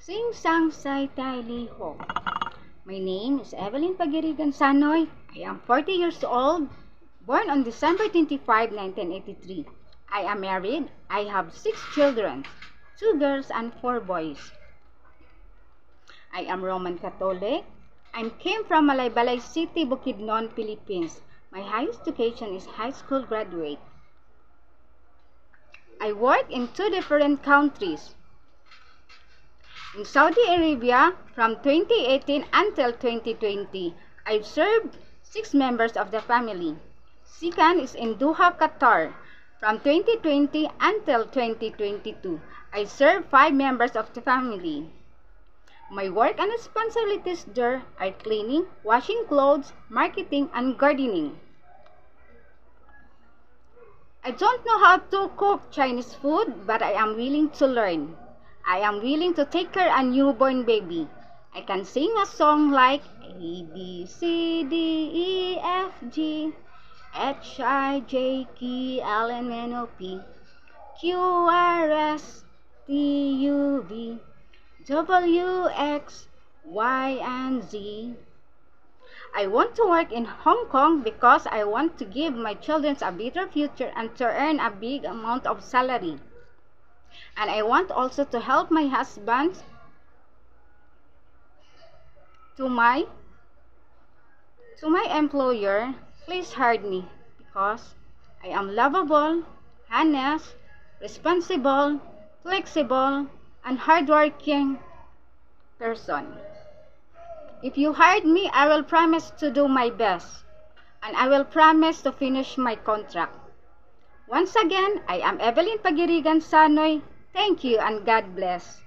Sing sang say tali ho. My name is Evelyn Pagirigan Sanoy. I am 40 years old, born on December 25, 1983. I am married. I have 6 children, 2 girls and 4 boys. I am Roman Catholic. I came from Malaybalay City, Bukidnon, Philippines. My highest education is high school graduate. I work in 2 different countries. In Saudi Arabia, from 2018 until 2020, I've served 6 members of the family. Second is in Doha, Qatar. From 2020 until 2022, I served 5 members of the family. My work and responsibilities there are cleaning, washing clothes, marketing, and gardening. I don't know how to cook Chinese food, but I am willing to learn. I am willing to take care of a newborn baby. I can sing a song like A, B, C, D, E, F, G, H, I, J, K, L, M, N, O, P, Q, R, S, T, U, V, W, X, Y, and Z. I want to work in Hong Kong because I want to give my children a better future and to earn a big amount of salary. And I want also to help my husband to my employer. Please hire me because I am lovable, honest, responsible, flexible, and hardworking person. If you hired me, I will promise to do my best, and I will promise to finish my contract. Once again, I am Evelyn Pagirigan Sanoy. Thank you and God bless.